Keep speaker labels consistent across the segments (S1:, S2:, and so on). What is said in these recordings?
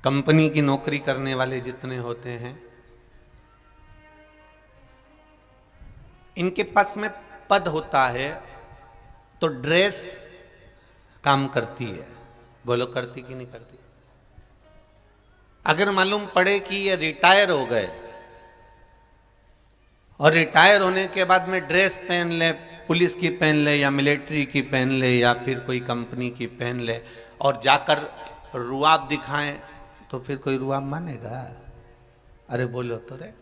S1: Company की नौकरी करने वाले जितने होते हैं, इनके पास में पद होता है तो ड्रेस काम करती है। बोलो करती कि नहीं करती? अगर मालूम पड़े कि ये रिटायर हो गए और रिटायर होने के बाद में ड्रेस पहन ले, पुलिस की पहन ले या मिलिट्री की पहन ले या फिर कोई कंपनी की पहन ले और जाकर रुआब दिखाएं, तो फिर कोई रुआब मानेगा? अरे बोलो तो रे,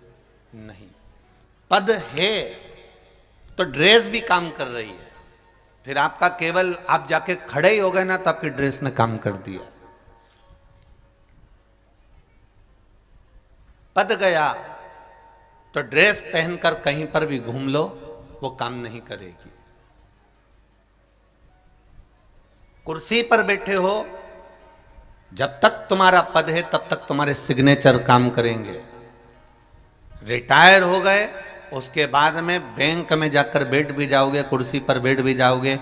S1: नहीं। पद है तो ड्रेस भी काम कर रही है। फिर आपका केवल आप जाके खड़े ही हो गए ना, तो आपकी ड्रेस ने काम कर दिया। पद गया तो ड्रेस पहनकर कहीं पर भी घूम लो, वो काम नहीं करेगी। कुर्सी पर बैठे हो, जब तक तुम्हारा पद है तब तक तुम्हारे सिग्नेचर काम करेंगे। रिटायर हो गए, उसके बाद में बैंक में जाकर बैठ भी जाओगे, कुर्सी पर बैठ भी जाओगे,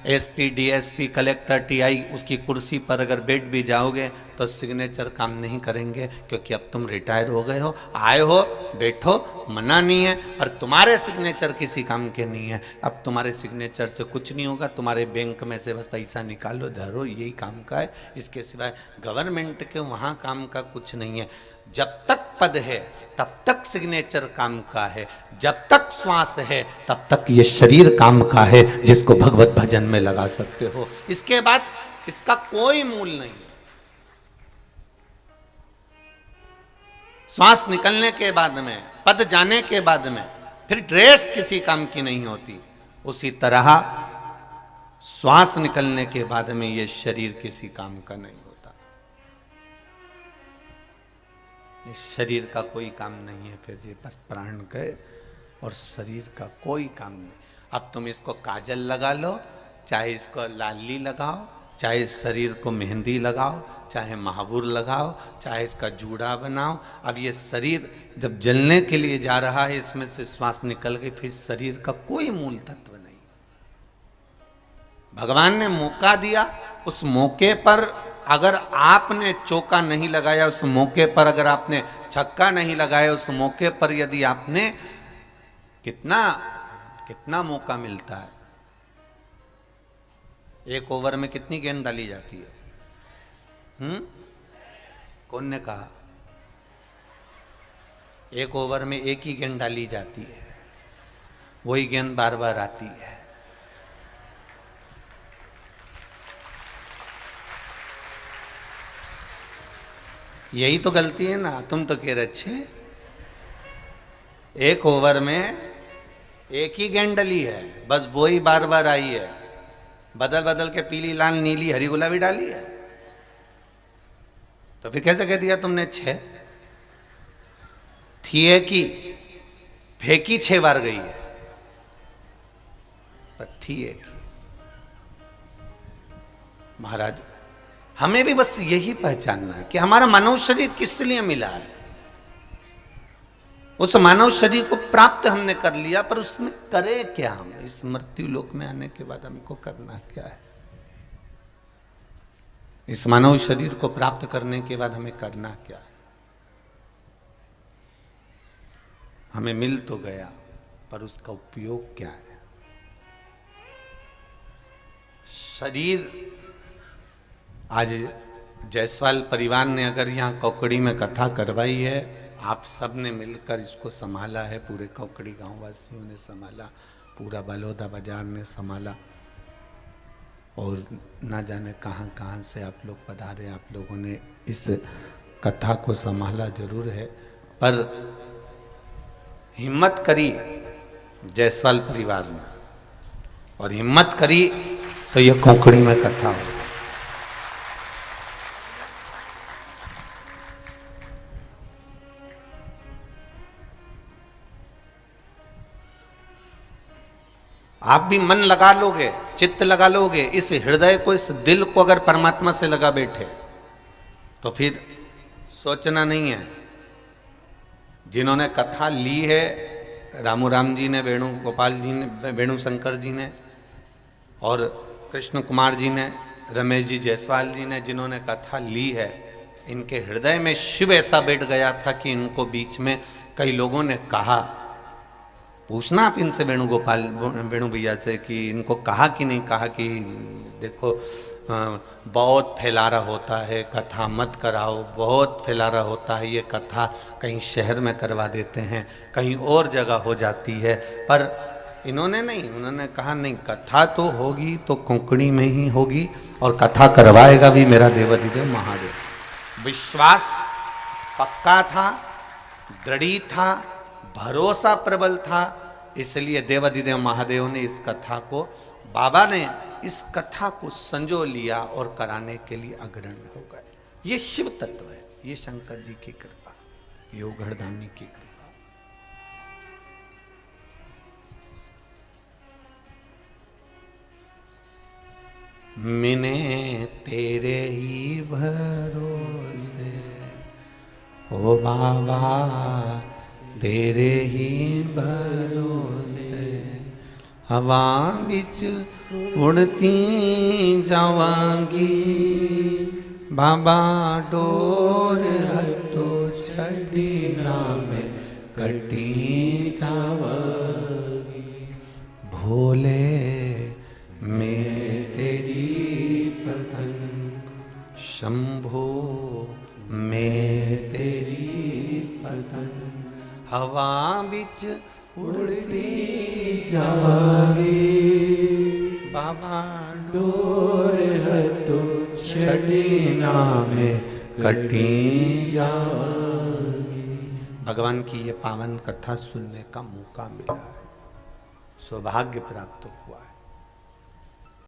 S1: एसपी, डीएसपी, कलेक्टर, टीआई, उसकी कुर्सी पर अगर बैठ भी जाओगे तो सिग्नेचर काम नहीं करेंगे, क्योंकि अब तुम रिटायर हो गए हो। आए हो, बैठो, मना नहीं है, और तुम्हारे सिग्नेचर किसी काम के नहीं है। अब तुम्हारे सिग्नेचर से कुछ नहीं होगा, तुम्हारे बैंक में से बस पैसा निकालो, धरो, यही काम का है। इसके सिवाय गवर्नमेंट के वहाँ काम का कुछ नहीं है। जब तक पद है तब तक सिग्नेचर काम का है, जब तक श्वास है तब तक ये शरीर काम का है, जिसको भगवत भजन में लगा सकते हो। इसके बाद इसका कोई मूल नहीं है। श्वास निकलने के बाद में, पद जाने के बाद में फिर ड्रेस किसी काम की नहीं होती। उसी तरह श्वास निकलने के बाद में ये शरीर किसी काम का नहीं होता। इस शरीर का कोई काम नहीं है, फिर ये बस प्राण गए और शरीर का कोई काम नहीं। अब तुम इसको काजल लगा लो, चाहे इसको लाली लगाओ, चाहे इस शरीर को मेहंदी लगाओ, चाहे महावूर लगाओ, चाहे इसका जूड़ा बनाओ। अब ये शरीर जब जलने के लिए जा रहा है, इसमें से श्वास निकल गई, फिर शरीर का कोई मूल तत्व नहीं। भगवान ने मौका दिया, उस मौके पर अगर आपने चौका नहीं लगाया, उस मौके पर अगर आपने छक्का नहीं लगाया, उस मौके पर यदि आपने कितना मौका मिलता है। एक ओवर में कितनी गेंद डाली जाती है? कौन ने कहा? एक ओवर में एक ही गेंद डाली जाती है, वही गेंद बार बार आती है। यही तो गलती है ना। तुम तो कह रहे अच्छे, एक ओवर में एक ही गेंद डली है, बस वो ही बार बार आई है। बदल बदल के पीली, लाल, नीली, हरी, गुलाबी डाली है, तो फिर कैसे कह दिया तुमने 6? थी एक ही, फेंकी 6 बार गई है, पर थी एक ही। महाराज, हमें भी बस यही पहचानना है कि हमारा मानव शरीर किस लिए मिला है। उस मानव शरीर को प्राप्त हमने कर लिया, पर उसमें करे क्या? हम इस मृत्यु लोक में आने के बाद हमको करना क्या है? इस मानव शरीर को प्राप्त करने के बाद हमें करना क्या है? हमें मिल तो गया, पर उसका उपयोग क्या है? शरीर, आज जायसवाल परिवार ने अगर यहाँ कौकड़ी में कथा करवाई है, आप सब ने मिलकर इसको संभाला है, पूरे कौकड़ी गांव वासियों ने संभाला, पूरा बलौदा बाजार ने संभाला, और ना जाने कहाँ कहाँ से आप लोग पधारे, आप लोगों ने इस कथा को संभाला जरूर है। पर हिम्मत करी जायसवाल परिवार ने, और हिम्मत करी तो यह कौकड़ी में कथा हो। आप भी मन लगा लोगे, चित्त लगा लोगे, इस हृदय को, इस दिल को अगर परमात्मा से लगा बैठे, तो फिर सोचना नहीं है। जिन्होंने कथा ली है, रामू राम जी ने, वेणुगोपाल जी ने, वेणु शंकर जी ने, और कृष्ण कुमार जी ने, रमेश जी जायसवाल जी ने, जिन्होंने कथा ली है, इनके हृदय में शिव ऐसा बैठ गया था कि इनको बीच में कई लोगों ने कहा, पूछना आप इनसे वेणुगोपाल वेणु भैया से कि इनको कहा कि नहीं कहा कि देखो बहुत फैलारा होता है, कथा मत कराओ, बहुत फैलारा होता है ये कथा, कहीं शहर में करवा देते हैं, कहीं और जगह हो जाती है। पर इन्होंने नहीं, उन्होंने कहा नहीं, कथा तो होगी तो कोंकणी में ही होगी और कथा करवाएगा भी मेरा देवाधिदेव महादेव। विश्वास पक्का था, दृढ़ी था, भरोसा प्रबल था, इसलिए देवाधिदेव महादेव ने इस कथा को, बाबा ने इस कथा को संजो लिया और कराने के लिए अग्रणी हो गए। ये शिव तत्व है, ये शंकर जी की कृपा, ये उघड़दानी की कृपा। मैंने तेरे ही भरोसे ओ बाबा, तेरे ही भरोसे हवा बिच उड़ती जावांगी, बाबा डोर हटो छड़ी नाम कटी जावांगी। भोले मैं तेरी पतंग, शंभो मैं तेरी पतंग, हवा बिच उड़ती जावांगी, बाबा डोर हटो छड़ी नाम कटी जावांगी। भगवान की ये पावन कथा सुनने का मौका मिला है, सौभाग्य प्राप्त हुआ है।